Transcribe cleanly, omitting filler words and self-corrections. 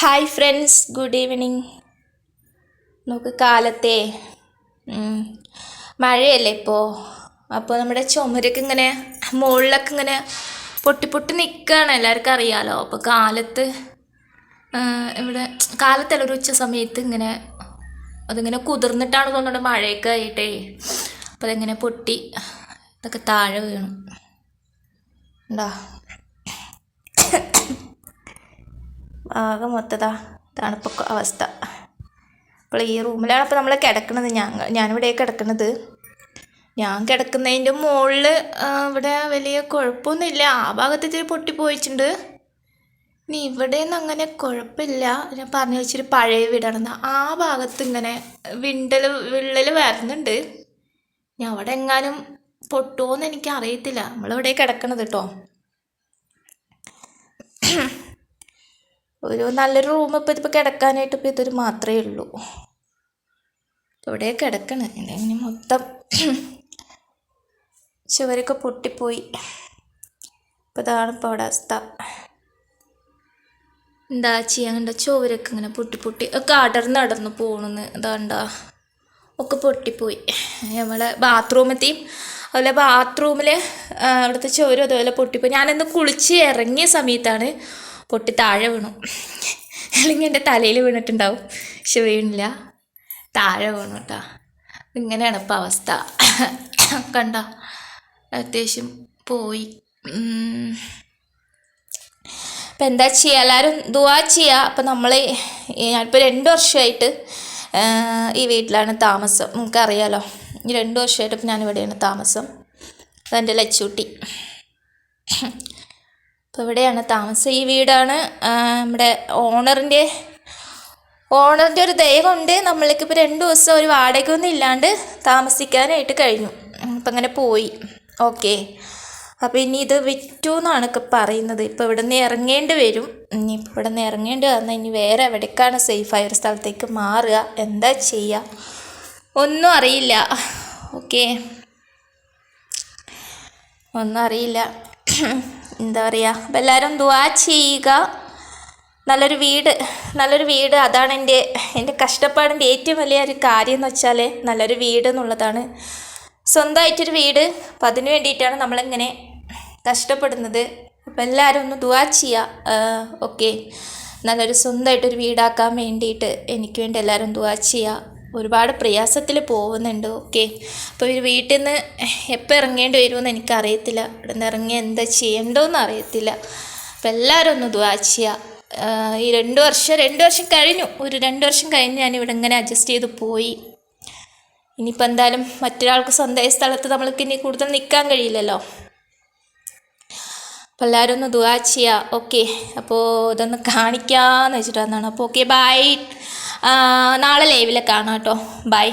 Hi friends, good evening. നമുക്ക് കാലത്തെ മഴയല്ലേ ഇപ്പോൾ. അപ്പോൾ നമ്മുടെ ചുമരൊക്കെ ഇങ്ങനെ മുകളിലൊക്കെ ഇങ്ങനെ പൊട്ടി പൊട്ടി നിൽക്കുകയാണ്, എല്ലാവർക്കും അറിയാമല്ലോ. അപ്പോൾ കാലത്ത് ഇവിടെ കാലത്തല്ല, ഒരു ഉച്ച സമയത്ത് ഇങ്ങനെ അതിങ്ങനെ കുതിർന്നിട്ടാണ് തോന്നുന്നത്, മഴയൊക്കെ ആയിട്ടേ. അപ്പോൾ അതിങ്ങനെ പൊട്ടി ഇതൊക്കെ താഴെ വീണു. എന്താ ആകെ മൊത്തതാ തണുപ്പൊക്കെ അവസ്ഥ. അപ്പോൾ ഈ റൂമിലാണ് ഇപ്പോൾ നമ്മൾ കിടക്കുന്നത്. ഞാനിവിടെ കിടക്കുന്നത്. ഞാൻ കിടക്കുന്നതിൻ്റെ മുകളിൽ ഇവിടെ വലിയ കുഴപ്പമൊന്നുമില്ല. ആ ഭാഗത്ത് ഇത്തിരി പൊട്ടിപ്പോയിട്ടുണ്ട്. ഇനി ഇവിടെ നിന്ന് അങ്ങനെ കുഴപ്പമില്ല. ഞാൻ പറഞ്ഞു വെച്ചിട്ട് പഴയ വീടാണെന്ന്. ആ ഭാഗത്ത് ഇങ്ങനെ വിള്ളൽ വരുന്നുണ്ട്. ഞാൻ അവിടെ എങ്ങാനും പൊട്ടുമോയെന്ന് എനിക്ക് അറിയത്തില്ല. നമ്മളിവിടെ കിടക്കണത് കേട്ടോ. ഒരു നല്ലൊരു റൂം ഇപ്പോൾ കിടക്കാനായിട്ട് ഇപ്പോൾ ഇതൊരു മാത്രമേ ഉള്ളൂ. ഇവിടെ കിടക്കണ ഇങ്ങനെ മൊത്തം ചുവരൊക്കെ പൊട്ടിപ്പോയി. ഇപ്പോൾ ഇതാണ് ഇപ്പോൾ അവിടെ അവസ്ഥ. എന്താ ചെയ്യാൻ കണ്ട, ചുവരൊക്കെ ഇങ്ങനെ പൊട്ടി ഒക്കെ അടർന്ന് പോകണമെന്ന് ഇതാണ്ടാ ഒക്കെ പൊട്ടിപ്പോയി. നമ്മളെ ബാത്റൂമത്തെയും അതുപോലെ ബാത്റൂമിൽ അവിടുത്തെ ചുവരും അതുപോലെ പൊട്ടിപ്പോയി. ഞാനിന്ന് കുളിച്ച് ഇറങ്ങിയ സമയത്താണ് പൊട്ടി താഴെ വീണു. അല്ലെങ്കിൽ എൻ്റെ തലയിൽ വീണിട്ടുണ്ടാവും, പക്ഷെ വീണില്ല, താഴെ വീണു കേട്ടോ. ഇങ്ങനെയാണ് ഇപ്പം അവസ്ഥ. കണ്ട അത്യാവശ്യം പോയി. അപ്പം എന്താ ചെയ്യുക, എല്ലാവരും ദുആ ചെയ്യുക. അപ്പം ഞാനിപ്പോൾ 2 വർഷമായിട്ട് ഈ വീട്ടിലാണ് താമസം. നമുക്കറിയാലോ, 2 വർഷമായിട്ട് ഇപ്പം ഞാനിവിടെയാണ് താമസം. അതെൻ്റെ ലച്ചൂട്ടി. അപ്പോൾ ഇവിടെയാണ് താമസം. ഈ വീടാണ് നമ്മുടെ ഓണറിൻ്റെ ഒരു ദയ കൊണ്ട് നമ്മൾക്കിപ്പോൾ 2 ദിവസം ഒരു വാടകയൊന്നും ഇല്ലാണ്ട് താമസിക്കാനായിട്ട് കഴിഞ്ഞു. അപ്പം അങ്ങനെ പോയി. ഓക്കെ, അപ്പോൾ ഇനി ഇത് വിറ്റു എന്നാണ് ഒക്കെ പറയുന്നത്. ഇപ്പോൾ ഇവിടെ നിന്ന് ഇറങ്ങേണ്ടി വരും. ഇനിയിപ്പോൾ ഇവിടെ നിന്ന് ഇറങ്ങേണ്ടി വന്നാൽ ഇനി വേറെ എവിടേക്കാണ് സേഫായ ഒരു സ്ഥലത്തേക്ക് മാറുക, എന്താ ചെയ്യുക ഒന്നും അറിയില്ല. ഓക്കെ, ഒന്നും അറിയില്ല. എന്താ പറയുക, അപ്പോൾ എല്ലാവരും ദുആ ചെയ്യുക. നല്ലൊരു വീട് അതാണ് എൻ്റെ കഷ്ടപ്പാടിൻ്റെ ഏറ്റവും വലിയൊരു കാര്യം എന്ന് വെച്ചാൽ നല്ലൊരു വീട് എന്നുള്ളതാണ്. സ്വന്തമായിട്ടൊരു വീട്, അപ്പം അതിന് വേണ്ടിയിട്ടാണ് നമ്മളിങ്ങനെ കഷ്ടപ്പെടുന്നത്. അപ്പോൾ എല്ലാവരും ഒന്ന് ദുആ ചെയ്യുക. ഓക്കെ, നല്ലൊരു സ്വന്തമായിട്ടൊരു വീടാക്കാൻ വേണ്ടിയിട്ട് എനിക്ക് വേണ്ടി എല്ലാവരും ദുആ ചെയ്യുക. ഒരുപാട് പ്രയാസത്തിൽ പോകുന്നുണ്ട്. ഓക്കെ, അപ്പോൾ ഒരു വീട്ടിൽ നിന്ന് എപ്പോൾ ഇറങ്ങേണ്ടി വരുമെന്ന് എനിക്കറിയത്തില്ല. ഇവിടെ നിന്ന് ഇറങ്ങി എന്താ ചെയ്യേണ്ടതെന്ന് അറിയത്തില്ല. അപ്പോൾ എല്ലാവരും ഒന്ന് ദുആ ചെയ്യുക. ഈ 2 വർഷം കഴിഞ്ഞു. ഒരു 2 വർഷം കഴിഞ്ഞ് ഞാനിവിടെ ഇങ്ങനെ അഡ്ജസ്റ്റ് ചെയ്ത് പോയി. ഇനിയിപ്പോൾ എന്തായാലും മറ്റൊരാൾക്ക് സ്വന്തമായ സ്ഥലത്ത് നമ്മൾക്ക് ഇനി കൂടുതൽ നിൽക്കാൻ കഴിയില്ലല്ലോ. അപ്പോൾ എല്ലാവരും ഒന്ന് ദുആ ചെയ്യുക. ഓക്കെ, അപ്പോൾ ഇതൊന്ന് കാണിക്കാമെന്ന് വെച്ചിട്ടാണ്. അപ്പോൾ ഓക്കെ, ബൈ. നാളെ ലൈവിൽ കാണാം കേട്ടോ. ബൈ.